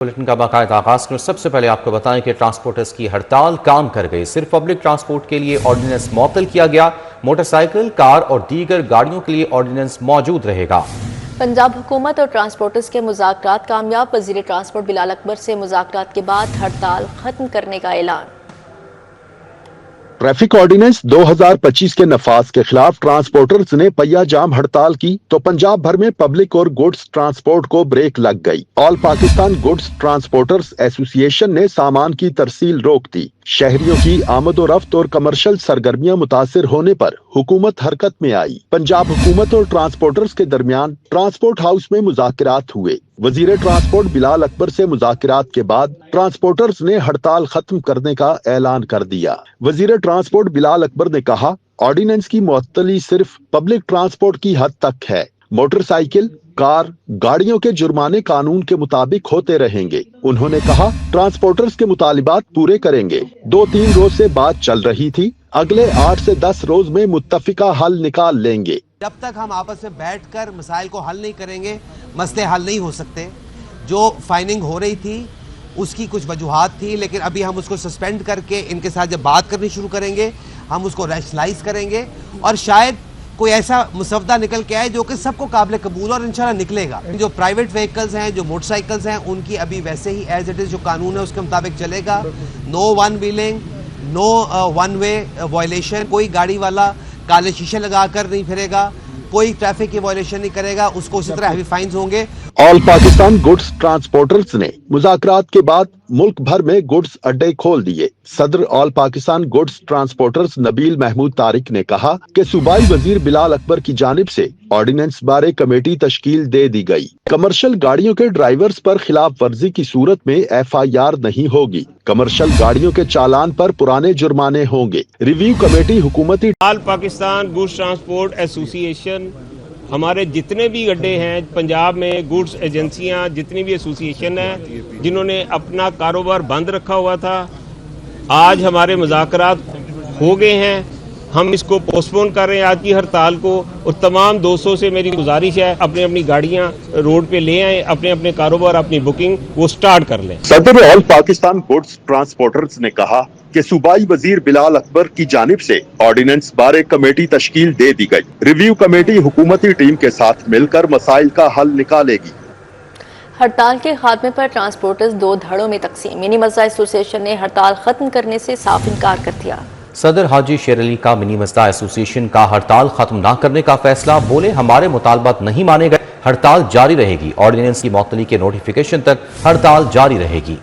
Bulletin کا باقاعدہ آغاز کریں۔ سب سے پہلے آپ کو بتائیں کہ ٹرانسپورٹرز کی ہڑتال کام کر گئی۔ صرف پبلک ٹرانسپورٹ کے لیے آرڈیننس معطل کیا گیا۔ موٹر سائیکل، کار اور دیگر گاڑیوں کے لیے آرڈیننس موجود رہے گا۔ پنجاب حکومت اور ٹرانسپورٹرز کے مذاکرات کامیاب۔ وزیر ٹرانسپورٹ بلال اکبر سے مذاکرات کے بعد ہڑتال ختم کرنے کا اعلان۔ ٹریفک آرڈیننس 2025 کے نفاذ کے خلاف ٹرانسپورٹرز نے پہیا جام ہڑتال کی تو پنجاب بھر میں پبلک اور گوڈز ٹرانسپورٹ کو بریک لگ گئی۔ آل پاکستان گوڈز ٹرانسپورٹرز ایسوسی ایشن نے سامان کی ترسیل روک دی۔ شہریوں کی آمد و رفت اور کمرشل سرگرمیاں متاثر ہونے پر حکومت حرکت میں آئی۔ پنجاب حکومت اور ٹرانسپورٹرز کے درمیان ٹرانسپورٹ ہاؤس میں مذاکرات ہوئے۔ وزیر ٹرانسپورٹ بلال اکبر سے مذاکرات کے بعد ٹرانسپورٹرز نے ہڑتال ختم کرنے کا اعلان کر دیا۔ وزیر ٹرانسپورٹ بلال اکبر نے کہا، آرڈیننس کی معطلی صرف پبلک ٹرانسپورٹ کی حد تک ہے۔ موٹر سائیکل، کار، گاڑیوں کے جرمانے قانون کے مطابق ہوتے رہیں گے۔ انہوں نے کہا، ٹرانسپورٹرز کے مطالبات پورے کریں گے۔ 2-3 روز سے بات چل رہی تھی، اگلے 8 سے 10 روز میں متفقہ حل نکال لیں گے۔ جب تک ہم آپس میں بیٹھ کر مسائل کو حل نہیں کریں گے، مسئلے حل نہیں ہو سکتے۔ جو فائننگ ہو رہی تھی اس کی کچھ وجوہات تھی، لیکن ابھی ہم اس کو سسپینڈ کر کے ان کے ساتھ جب بات کرنی شروع کریں گے، ہم اس کو ریشنلائز کریں گے اور شاید کوئی ایسا مسودہ نکل کے آئے جو کہ سب کو قابل قبول اور انشاءاللہ نکلے گا۔ جو پرائیویٹ وہیکلز ہیں، جو موٹر سائیکلز ہیں، ان کی ابھی ویسے ہی ایز اٹ از جو قانون ہے اس کے مطابق چلے گا۔ نو ون ویلنگ، نو ون وے وائلیشن، کوئی گاڑی والا کالے شیشے لگا کر نہیں پھرے گا، کوئی ٹریفک کی وائلیشن نہیں کرے گا، اس کو اسی طرح ہیوی فائنز ہوں گے۔ آل پاکستان گوڈز ٹرانسپورٹرز نے مذاکرات کے بعد ملک بھر میں گوڈز اڈے کھول دیے۔ صدر آل پاکستان گوڈز ٹرانسپورٹرز نبیل محمود طارق نے کہا کہ صوبائی وزیر بلال اکبر کی جانب سے آرڈیننس بارے کمیٹی تشکیل دے دی گئی۔ کمرشل گاڑیوں کے ڈرائیورز پر خلاف ورزی کی صورت میں FIR نہیں ہوگی۔ کمرشل گاڑیوں کے چالان پر پرانے جرمانے ہوں گے۔ ریویو کمیٹی حکومتی آل پاکستان گوڈز ٹرانسپورٹ ایسوسی ایشن، ہمارے جتنے بھی اڈے ہیں پنجاب میں، گوڈز ایجنسیاں، جتنی بھی ایسوسی ایشن ہیں جنہوں نے اپنا کاروبار بند رکھا ہوا تھا، آج ہمارے مذاکرات ہو گئے ہیں۔ ہم اس کو پوسٹ پون کر رہے ہیں آج کی ہڑتال کو، اور تمام دوستوں سے میری گزارش ہے اپنی اپنی گاڑیاں روڈ پہ لے آئیں، اپنے اپنے کاروبار، اپنی بکنگ وہ سٹارٹ کر لیں۔ صدر آل پاکستان گوڈز ٹرانسپورٹرز نے کہا کہ صوبائی وزیر بلال اکبر کی جانب سے آرڈیننس بارے کمیٹی تشکیل دے دی گئی۔ ریویو کمیٹی حکومتی ٹیم کے ساتھ مل کر مسائل کا حل نکالے گی۔ ہڑتال کے خاتمے پر ٹرانسپورٹرز 2 دھڑوں میں تقسیم۔ منی مزدہ ایسوسی ایشن نے ہڑتال ختم کرنے سے صاف انکار کر دیا۔ صدر حاجی شیر علی کا منی مزدہ ایسوسی ایشن کا ہڑتال ختم نہ کرنے کا فیصلہ، بولے ہمارے مطالبات نہیں مانے گئے، ہڑتال جاری رہے گی۔ آرڈیننس کی معطلی کے نوٹیفیکیشن تک ہڑتال جاری رہے گی۔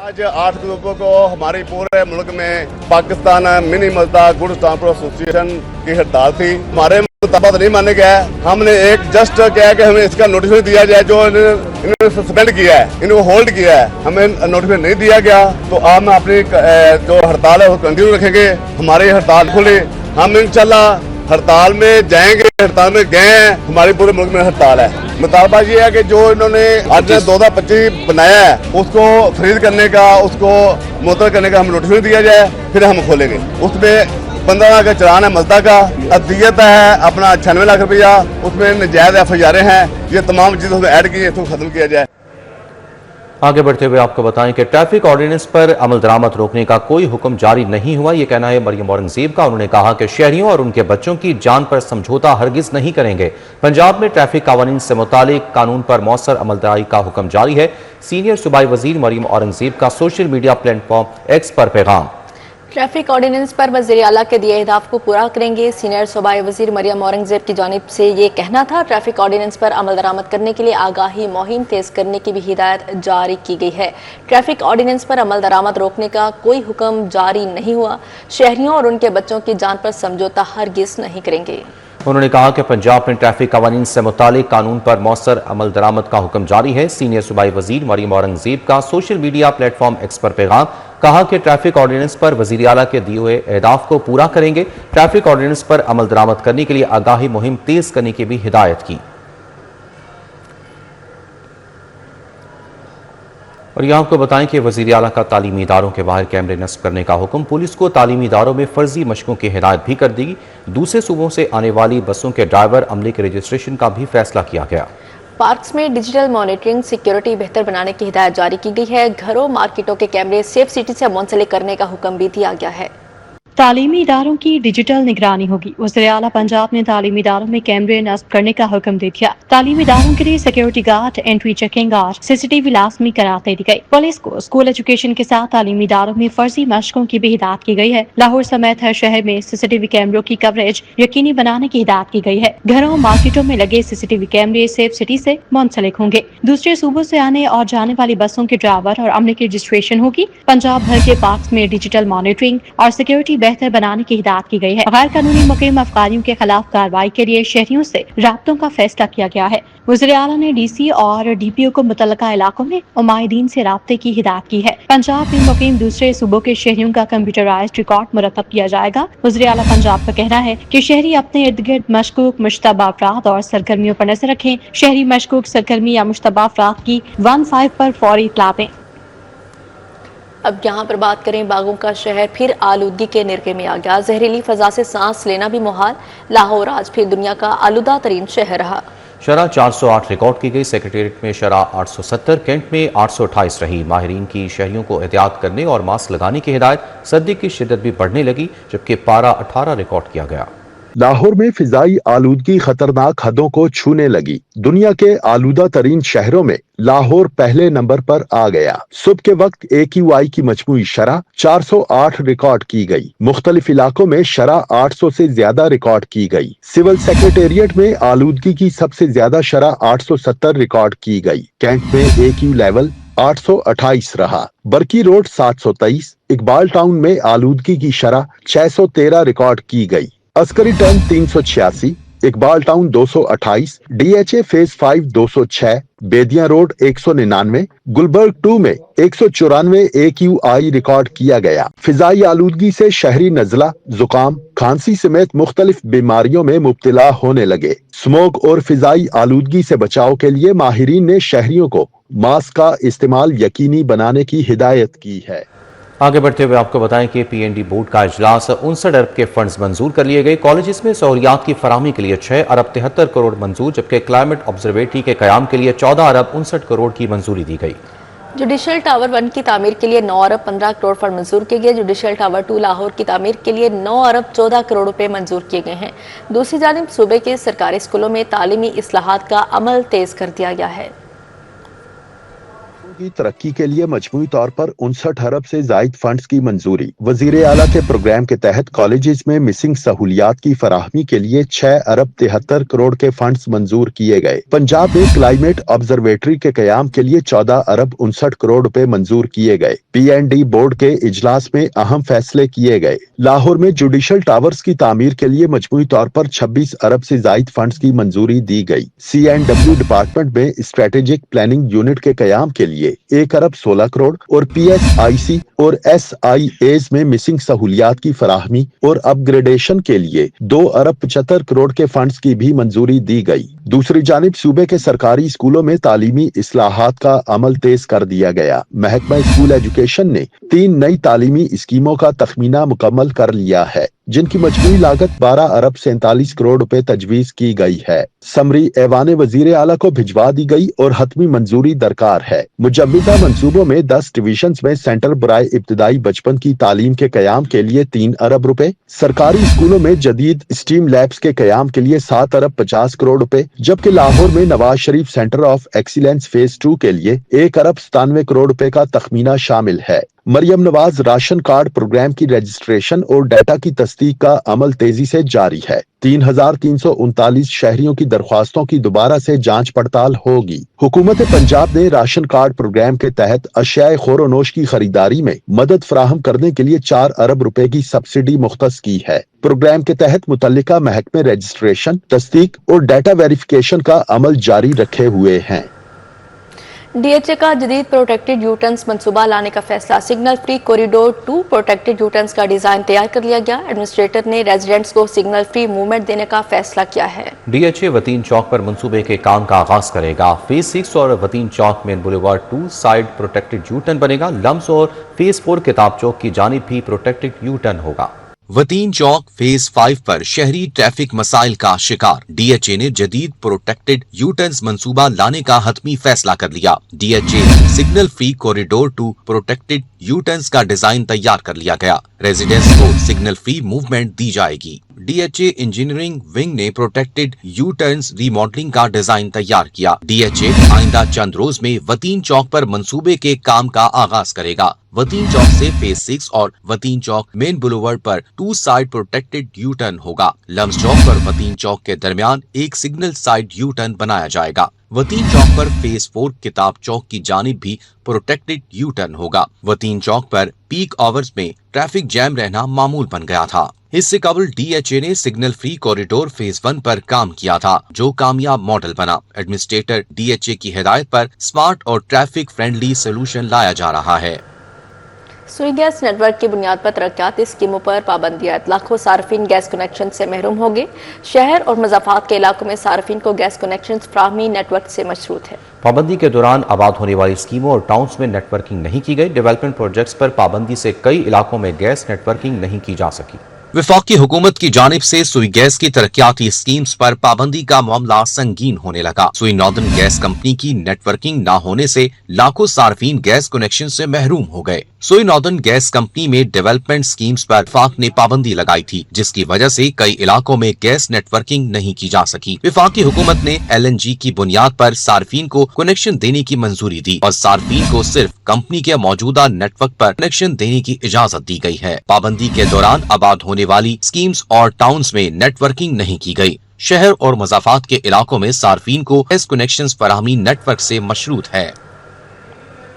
آج 8 اکتوبر کو ہماری پورے ملک میں پاکستان منی مزدہ گوڈز ٹرانسپورٹ ایسوسی ایشن کی ہڑتال تھی۔ ہمارے مطالبات نہیں مانے گئے۔ ہم نے ایک جسٹ کیا کہ ہمیں اس کا نوٹیفکیشن دیا جائے، جو انہوں نے سسپینڈ کیا ہے، انہوں نے ہولڈ کیا ہے، ہمیں نوٹیفکیشن نہیں دیا گیا، تو آپ ہم اپنی جو ہڑتال ہے وہ کنٹینیو رکھیں گے۔ ہماری ہڑتال کھلی، ہم انشاءاللہ ہڑتال میں جائیں گے، ہڑتال میں گئے ہیں، ہماری پورے ملک میں ہڑتال ہے۔ مطالبہ یہ ہے کہ جو انہوں نے آج 2025 بنایا ہے اس کو فریز کرنے کا، اس کو معطل کرنے کا ہم نوٹیفکیشن دیا جائے، پھر ہم کھولیں گے۔ اس میں 15 لاکھ کا چلان ہے مزدہ کا، عطیت ہے اپنا 96 لاکھ روپیہ، اس میں نجائز FIR ہیں، یہ تمام چیزیں ایڈ کی، اس کو ختم کیا جائے۔ آگے بڑھتے ہوئے آپ کو بتائیں کہ ٹریفک آرڈیننس پر عمل درآمد روکنے کا کوئی حکم جاری نہیں ہوا، یہ کہنا ہے مریم اورنگزیب کا۔ انہوں نے کہا کہ شہریوں اور ان کے بچوں کی جان پر سمجھوتا ہرگز نہیں کریں گے۔ پنجاب میں ٹریفک قوانین سے متعلق قانون پر مؤثر عمل درآمدی کا حکم جاری ہے۔ سینئر صوبائی وزیر مریم اورنگزیب کا social media platform X پر پیغام۔ ٹریفک آرڈیننس پر وزیر اعلیٰ کے دیے اہداف کو پورا کریں گے۔ سینئر صوبائی وزیر مریم اورنگزیب کی جانب سے یہ کہنا تھا، ٹریفک آرڈیننس پر عمل درآمد کرنے کے لیے آگاہی مہم تیز کرنے کی بھی ہدایت جاری کی گئی ہے۔ ٹریفک آرڈیننس پر عمل درآمد روکنے کا کوئی حکم جاری نہیں ہوا، شہریوں اور ان کے بچوں کی جان پر سمجھوتا ہرگز نہیں کریں گے۔ انہوں نے کہا کہ پنجاب میں ٹریفک قوانین سے متعلق قانون پر مؤثر عمل درآمد کا حکم جاری ہے۔ سینئر صوبائی وزیر مریم اورنگزیب کا social media platform X پر پیغام۔ کہا کہ ٹریفک آرڈیننس پر وزیر اعلیٰ کے دیے ہوئے اہداف کو پورا کریں گے۔ ٹریفک آرڈیننس پر عمل درآمد کرنے کے لیے آگاہی مہم تیز کرنے کی بھی ہدایت کی۔ اور یہاں آپ کو بتائیں کہ وزیر اعلیٰ کا تعلیمی اداروں کے باہر کیمرے نصب کرنے کا حکم، پولیس کو تعلیمی اداروں میں فرضی مشقوں کی ہدایت بھی کر دی۔ دوسرے صوبوں سے آنے والی بسوں کے ڈرائیور عملے کے رجسٹریشن کا بھی فیصلہ کیا گیا۔ पार्क्स में डिजिटल मॉनिटरिंग सिक्योरिटी बेहतर बनाने की हिदायत जारी की गई है। घरों मार्केटों के कैमरे सेफ सिटी से मुंसलिक करने का हुक्म भी दिया गया है। तालीमी इदारों की डिजिटल निगरानी होगी। वज़ीर आला पंजाब ने तालीमी इदारों में कैमरे नस्ब करने का हुक्म दे दिया। तालीमी इदारों के लिए सिक्योरिटी गार्ड, एंट्री चेकिंग और सीसीटीवी लाजमी करार दे दी गई। पुलिस को स्कूल एजुकेशन के साथ तालीमी इदारों में फर्जी मशकों की भी हिदायत की गई है। लाहौर समेत हर शहर में सीसीटीवी कैमरों की कवरेज यकीनी बनाने की हिदायत की गई है। घरों मार्केटों में लगे सीसीटीवी कैमरे सेफ सिटी से मुंसलिक होंगे। दूसरे सूबों से आने और जाने वाली बसों के ड्राइवर और अमले की रजिस्ट्रेशन होगी। पंजाब भर के पार्क्स में डिजिटल मॉनिटरिंग और सिक्योरिटी बेहतर बनाने की हिदायत की गई है। गैर कानूनी मुकीम अफगानियों के खिलाफ कार्रवाई के लिए शहरियों से राब्तों का फैसला किया गया है। वज़ीर आला ने डीसी और डीपीओ को मुतल्लिका इलाकों में उमाइदीन से राब्ते की हिदायत की है। पंजाब में मुकीम दूसरे सूबों के शहरियों का कंप्यूटराइज्ड रिकॉर्ड मुरतब किया जाएगा। वज़ीर आला पंजाब का कहना है कि शहरी अपने इर्द गिर्द मशकूक मुश्तबा अफराद और सरगर्मियों पर नजर रखें। शहरी मशकूक सरगर्मी या मुश्तबा अफराद की 15 पर फौरी इत्तला दें। अब यहाँ पर बात करें, बागों का शहर फिर आलूदगी के निरके में आ गया। जहरीली फजा से सांस लेना भी मुहाल। लाहौर आज फिर दुनिया का आलूदा तरीन शहर रहा। शरह 408 रिकॉर्ड की गई। सेक्रेटेरिएट में शरह 870, कैंट में 828 रही। माहिरीन की शहरियों को एहतियात करने और मास्क लगाने की हिदायत। सर्दी की शिद्दत भी बढ़ने लगी, जबकि पारा 18 रिकॉर्ड किया गया। लाहौर में फिजाई आलूदगी खतरनाक हदों को छूने लगी। दुनिया के आलूदा तरीन शहरों में लाहौर पहले नंबर पर आ गया। सुबह के वक्त AQI की मजमूई शरह 408 रिकॉर्ड की गई। मुख्तलिफ इलाकों में शरह 800 से ज्यादा रिकॉर्ड की गई। सिविल सेक्रेटेरिएट में आलूदगी की सबसे ज्यादा शरह 870 रिकॉर्ड की गई। कैंट में AQ लेवल 828 रहा। बरकी रोड 723, इकबाल टाउन में आलूदगी की शरह 613 रिकॉर्ड की गई। Askari turn 386, Iqbal town 228, DHA phase 5 206, बेदिया रोड 199, गुलबर्ग 2 में 194 AQI रिकॉर्ड किया गया। फिजाई आलूदगी से शहरी नजला, जुकाम, खांसी समेत मुख्तलिफ बीमारियों में मुब्तला होने लगे। स्मोक और फिजाई आलूदगी से बचाव के लिए माहिरीन ने शहरियों को मास्क का इस्तेमाल यकीनी बनाने की हिदायत की है। आगे बढ़ते हुए आपको बताएं कि PND बोर्ड का इजलास 59 अरब के फंड्स मंजूर कर लिए गए। कॉलेजेस में सहूलियात की फराहमी के लिए 6 अरब 73 करोड़ मंजूर, जबकि क्लाइमेट ऑब्जर्वेटरी के कयाम के लिए 14 अरब 59 करोड़ की मंजूरी दी गई। जुडिशल टावर 1 की तामीर के लिए 9 अरब 15 करोड़ फंड मंजूर किए गए। जुडिशल टावर 2 लाहौर की तामीर के लिए 9 अरब 14 करोड़ रुपए मंजूर किए गए हैं। दूसरी जानिब सूबे के सरकारी स्कूलों में तालीमी इस्लाहात का अमल तेज कर दिया गया है। की तरक्की के लिए मजमूई तौर पर 59 अरब से जायद फंड्स की मंजूरी। वजीर आला के प्रोग्राम के तहत कॉलेजेस में मिसिंग सहूलियात की फराहमी के लिए 6 अरब 73 करोड़ के फंड्स मंजूर किए गए। पंजाब में क्लाइमेट ऑब्जर्वेटरी के कयाम के लिए 14 अरब 59 करोड़ रुपए मंजूर किए गए। PND बोर्ड के इजलास में अहम फैसले किए गए। लाहौर में जुडिशल टावर्स की तामीर के लिए मजमूई तौर पर 26 अरब से जायद फंड्स की मंजूरी दी गई। CNW डिपार्टमेंट में स्ट्रेटेजिक प्लानिंग यूनिट के कयाम के लिए 1 अरब 16 करोड़ और PSIC और SIAs में मिसिंग सहूलियात की फराहमी और अपग्रेडेशन के लिए 2 अरब 75 करोड़ के फंड्स की भी मंजूरी दी गई। दूसरी जानिब सूबे के सरकारी स्कूलों में तालीमी इस्लाहात का अमल तेज कर दिया गया। महकमा स्कूल एजुकेशन ने 3 नई तालीमी स्कीमों का तखमीना मुकम्मल कर लिया है, जिनकी मजमूई लागत 12 अरब 47 करोड़ रुपए तजवीज की गई है। समरी ऐवान वजीर आला को भिजवा दी गई और हतमी मंजूरी दरकार है। मुजव्वदा मंसूबों में 10 डिवीजन में सेंटर बराए इब्तदाई बचपन की तालीम के कयाम के लिए 3 अरब रुपए, सरकारी स्कूलों में जदीद स्टीम लैब्स के कयाम के लिए 7 अरब 50 करोड़ रुपए, जबकि लाहौर में Nawaz Sharif centre of excellence phase 2 के लिए 1 अरब 97 करोड़ रुपए का तखमीना शामिल है। Maryam Nawaz ration card program की रजिस्ट्रेशन और डाटा की तस्दीक का अमल तेजी से जारी है। 3339 शहरियों की दरख्वास्तों की दोबारा से जांच पड़ताल होगी। हुकूमत पंजाब ने राशन कार्ड प्रोग्राम के तहत अशियाए खोरोनोश की खरीदारी में मदद फराहम करने के लिए 4 अरब रुपए की सब्सिडी मुख्तस की है। प्रोग्राम के तहत मुतल्लिका महकमे रजिस्ट्रेशन, तस्दीक और डाटा वेरिफिकेशन का अमल जारी रखे हुए हैं। DHA का जदीद प्रोटेक्टेड यूटर्न्स मंसूबा लाने का फैसला। Signal free corridor 2 protected U turns का डिजाइन तैयार कर लिया गया। एडमिनिस्ट्रेटर ने रेजिडेंट्स को सिग्नल फ्री मूवमेंट देने का फैसला किया है। DHA वतीन चौक पर मंसूबे के काम का आगाज करेगा। फेज 6 और वतीन चौक में बुलेवार्ड 2 साइड प्रोटेक्टेड यूटर्न बनेगा। लम्स और फेज 4 किताब चौक की जानिब भी प्रोटेक्टेड यूटर्न होगा। वतीन चौक फेज 5 पर शहरी ट्रैफिक मसाइल का शिकार। DHA ने जदीद प्रोटेक्टेड यूटर्न्स मंसूबा लाने का हतमी फैसला कर लिया। DHA signal free corridor to protected U turns का डिजाइन तैयार कर लिया गया। रेजिडेंट्स को सिग्नल फ्री मूवमेंट दी जाएगी। DHA इंजीनियरिंग विंग ने प्रोटेक्टेड यूटर्न्स रीमॉडलिंग का डिजाइन तैयार किया। DHA आइंदा चंद रोज में वतीन चौक पर मंसूबे के काम का आगाज करेगा। वतीन चौक से फेज 6 और वतीन चौक मेन बुलेवर्ड पर 2 साइड प्रोटेक्टेड यू टर्न होगा। लम्स चौक पर वतीन चौक के दरमियान एक सिग्नल साइड यू टर्न बनाया जाएगा। वतीन चौक पर फेज 4 किताब चौक की जानिब भी प्रोटेक्टेड यू टर्न होगा। वतीन चौक पर पीक आवर्स में ट्रैफिक जैम रहना मामूल बन गया था। इससे कबल DHA ने सिग्नल फ्री कॉरिडोर फेज 1 पर काम किया था, जो कामयाब मॉडल बना। एडमिनिस्ट्रेटर DHA की हिदायत पर स्मार्ट और ट्रैफिक फ्रेंडली सोल्यूशन लाया जा रहा है। सुई गैस नेटवर्क की बुनियाद पर तरक्याती स्कीमों पर पाबंदी आयत लाखों सार्फिन गैस कनेक्शन से महरूम हो गए। शहर और मज़ाफ़ात के इलाकों में सार्फिन को गैस कनेक्शन फराहमी नेटवर्क से मशरूत है। पाबंदी के दौरान आबाद होने वाली स्कीमों और टाउन्स में नेटवर्किंग नहीं की गई। डेवलपमेंट प्रोजेक्ट्स पर पाबंदी से कई इलाकों में गैस नेटवर्किंग नहीं की जा सकी। वफाकी हुकूमत की जानिब से सुई गैस की तरक्याती स्कीम्स पर पाबंदी का मामला संगीन होने लगा। सुई नॉर्दर्न गैस कंपनी की नेटवर्किंग न होने से लाखों सार्फिन गैस कनेक्शन से महरूम हो गए। सुई नॉर्दर्न गैस कंपनी में डेवलपमेंट स्कीम्स पर वफाक ने पाबंदी लगाई थी, जिसकी वजह से कई इलाकों में गैस नेटवर्किंग नहीं की जा सकी। वफाकी हुकूमत ने LNG की बुनियाद पर सार्फिन को कनेक्शन देने की मंजूरी दी और सार्फिन को सिर्फ कंपनी के मौजूदा नेटवर्क पर कनेक्शन देने की इजाजत दी गई है। पाबंदी के दौरान आबाद होने वाली स्कीम्स और टाउन्स में नेटवर्किंग नहीं की गई। शहर और मज़ाफ़ात के इलाकों में सार्फिन को गैस कनेक्शन फराहमी नेटवर्क से मशरूत है।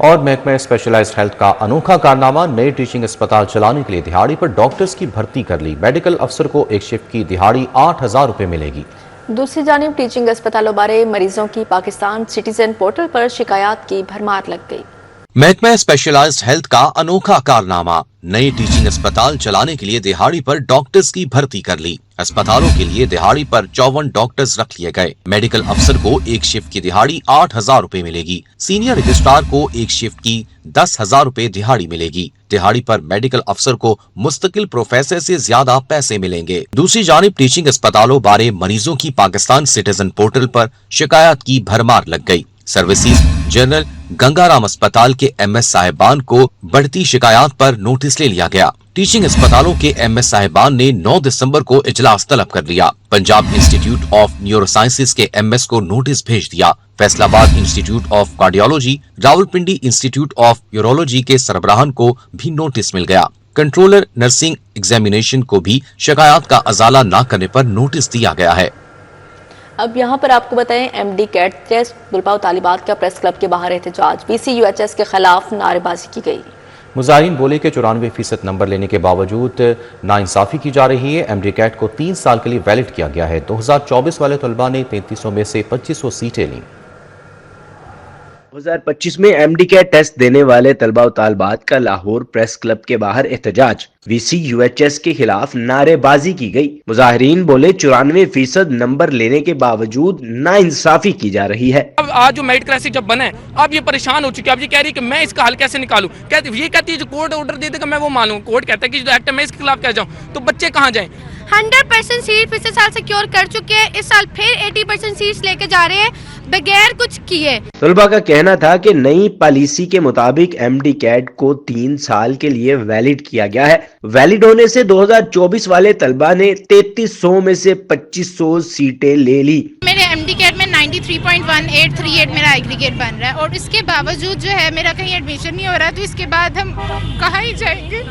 और महकमा स्पेशलाइज्ड हेल्थ का अनोखा कारनामा, नए टीचिंग अस्पताल चलाने के लिए दिहाड़ी पर डॉक्टर्स की भर्ती कर ली। मेडिकल अफसर को एक शिफ्ट की दिहाड़ी 8,000 रुपए मिलेगी। दूसरी जानिब टीचिंग अस्पतालों बारे मरीजों की पाकिस्तान सिटीजन पोर्टल पर शिकायत की भरमार लग गई। महकमा स्पेशलाइज्ड हेल्थ का अनोखा कारनामा, नए टीचिंग अस्पताल चलाने के लिए दिहाड़ी पर डॉक्टर्स की भर्ती कर ली। अस्पतालों के लिए दिहाड़ी पर 54 डॉक्टर्स रख लिए गए। मेडिकल अफसर को एक शिफ्ट की दिहाड़ी 8,000 रुपए मिलेगी। सीनियर रजिस्ट्रार को एक शिफ्ट की 10,000 रुपए दिहाड़ी मिलेगी। दिहाड़ी पर मेडिकल अफसर को मुस्तकिल प्रोफेसर से ज्यादा पैसे मिलेंगे। दूसरी जानिब टीचिंग अस्पतालों बारे मरीजों की पाकिस्तान सिटीजन पोर्टल पर शिकायत की भरमार लग गई। सर्विसेज जनरल गंगाराम अस्पताल के MS साहिबान को बढ़ती शिकायत पर नोटिस ले लिया गया। टीचिंग अस्पतालों के MS साहिबान ने 9 दिसंबर को इजलास तलब कर लिया। Punjab institute of neuro sciences के MS को नोटिस भेज दिया। Faisalabad institute of cardiology, Rawalpindi institute of urology के सरबराहान को भी नोटिस मिल गया। कंट्रोलर नर्सिंग एग्जामिनेशन को भी शिकायत का अजाला न करने पर नोटिस दिया गया है। अब यहाँ पर आपको बताएं, MD कैट टेस्ट बुलपाव तालिबात का प्रेस क्लब के बाहर एहतजाज, VCUHS के खिलाफ नारेबाजी की गई। मुजाहिरीन बोले कि 94% नंबर लेने के बावजूद नाइंसाफी की जा रही है। MD कैट को 3 साल के लिए वैलिड किया गया है। 2024 वाले तलबा ने 3300 में से 2500 सीटें ली। 2025 में MD कैट टेस्ट देने वाले तलबा व तालिबात का लाहौर प्रेस क्लब के बाहर एहतजाज, VCUHS के खिलाफ नारेबाजी की गई। मुजाहिरीन बोले 94% नंबर लेने के बावजूद नाइंसाफी की जा रही है। अब आज जो मेरिट क्राइसिस जब बना है, अब ये परेशान हो चुकी है। अब ये कह रही है कि मैं इसका हल कैसे निकालूं। ये कहती है जो कोर्ट ऑर्डर दे देगा मैं वो मानूं। कोर्ट कहता है कि जो एक्ट है मैं इसके खिलाफ क्या जाऊं, तो बच्चे कहाँ जाएं। 100% सीट पिछले साल सिक्योर कर चुके हैं, इस साल फिर 80% सीट्स लेके जा रहे हैं बगैर कुछ किए। तलबा का कहना था कि नई पॉलिसी के मुताबिक MD कैट को 3 साल के लिए वैलिड किया गया है। वैलिड होने से 2024 वाले तलबा ने 3300 में से 2500 सीटें ले ली। मेरे MD कैट में 93.1838 मेरा एग्रीगेट बन रहा है और इसके बावजूद जो है मेरा कहीं एडमिशन नहीं हो रहा, तो इसके बाद हम कहाँ ही जाएंगे।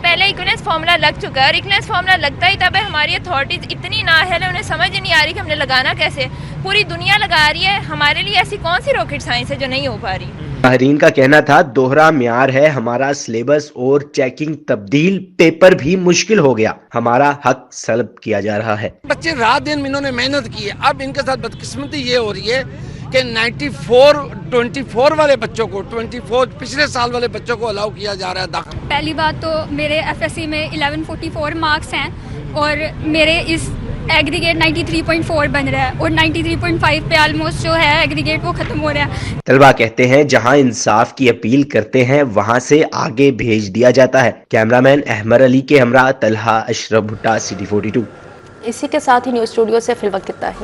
पहले इक्विवेलेंस फार्मूला लग चुका है और इक्विवेलेंस फार्मूला लगता ही तब है। हमारी अथॉरिटीज इतनी नाअहल है, उन्हें समझ ही नहीं आ रही कि हमने लगाना कैसे। पूरी दुनिया लगा रही है, हमारे लिए ऐसी कौन सी रॉकेट साइंस है जो नहीं हो पा रही। मुजाहिरीन का कहना था दोहरा म्यार है हमारा सिलेबस और चेकिंग तब्दील, पेपर भी मुश्किल हो गया, हमारा हक सल्ब किया जा रहा है। बच्चे रात दिन इन्होंने मेहनत की है। अब इनके साथ बदकिस्मती ये हो रही है कि 24 वाले बच्चों को 24 पिछले साल वाले बच्चों को अलाउ किया जा रहा है दाखिल। पहली बात तो मेरे FSC में 1144 मार्क्स हैं और मेरे इस एग्रीगेट 93.4 बन रहा है और 93.5 पे ऑलमोस्ट जो है एग्रीगेट वो खत्म हो रहा है। तलबा कहते हैं जहां इंसाफ की अपील करते हैं वहां से आगे भेज दिया जाता है। कैमरामैन अहमर अली के हमरा तलहा अशरफ भुट्टा, सिटी 42। इसी के साथ ही न्यूज़ स्टूडियो से फिल वक्त इतना ही।